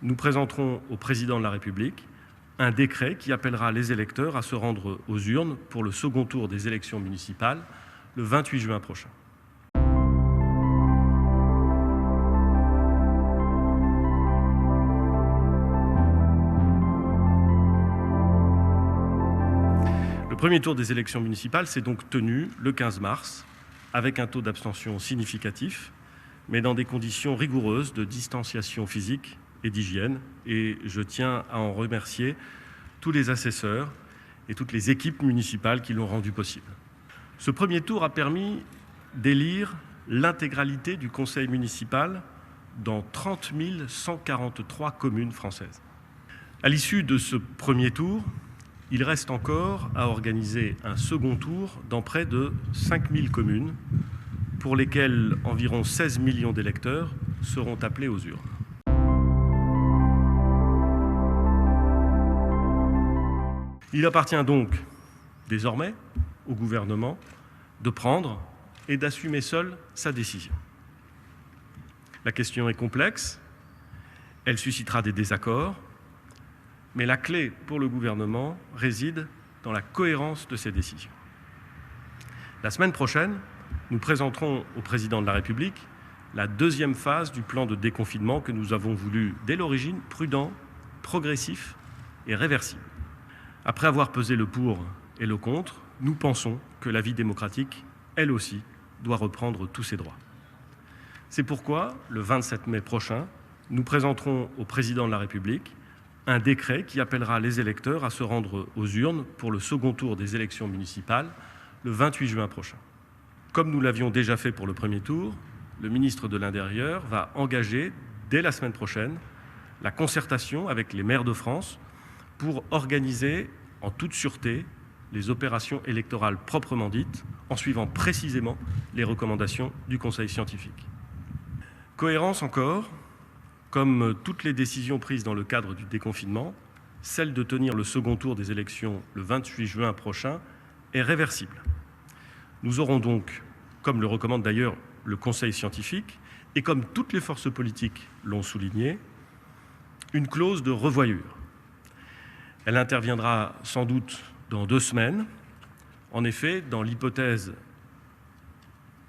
nous présenterons au Président de la République un décret qui appellera les électeurs à se rendre aux urnes pour le second tour des élections municipales le 28 juin prochain. Le premier tour des élections municipales s'est donc tenu le 15 mars, avec un taux d'abstention significatif, mais dans des conditions rigoureuses de distanciation physique et d'hygiène. Et je tiens à en remercier tous les assesseurs et toutes les équipes municipales qui l'ont rendu possible. Ce premier tour a permis d'élire l'intégralité du conseil municipal dans 30 143 communes françaises. À l'issue de ce premier tour, il reste encore à organiser un second tour dans près de 5000 communes pour lesquelles environ 16 millions d'électeurs seront appelés aux urnes. Il appartient donc désormais au gouvernement de prendre et d'assumer seul sa décision. La question est complexe, elle suscitera des désaccords, mais la clé pour le gouvernement réside dans la cohérence de ses décisions. La semaine prochaine, nous présenterons au Président de la République la deuxième phase du plan de déconfinement que nous avons voulu, dès l'origine, prudent, progressif et réversible. Après avoir pesé le pour et le contre, nous pensons que la vie démocratique, elle aussi, doit reprendre tous ses droits. C'est pourquoi, le 27 mai prochain, nous présenterons au Président de la République un décret qui appellera les électeurs à se rendre aux urnes pour le second tour des élections municipales le 28 juin prochain. Comme nous l'avions déjà fait pour le premier tour, le ministre de l'Intérieur va engager, dès la semaine prochaine, la concertation avec les maires de France pour organiser en toute sûreté les opérations électorales proprement dites, en suivant précisément les recommandations du Conseil scientifique. Cohérence encore, comme toutes les décisions prises dans le cadre du déconfinement, celle de tenir le second tour des élections le 28 juin prochain est réversible. Nous aurons donc, comme le recommande d'ailleurs le Conseil scientifique, et comme toutes les forces politiques l'ont souligné, une clause de revoyure. Elle interviendra sans doute dans 2 semaines. En effet, dans l'hypothèse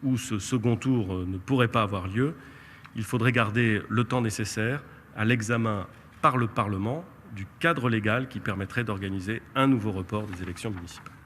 où ce second tour ne pourrait pas avoir lieu, il faudrait garder le temps nécessaire à l'examen par le Parlement du cadre légal qui permettrait d'organiser un nouveau report des élections municipales.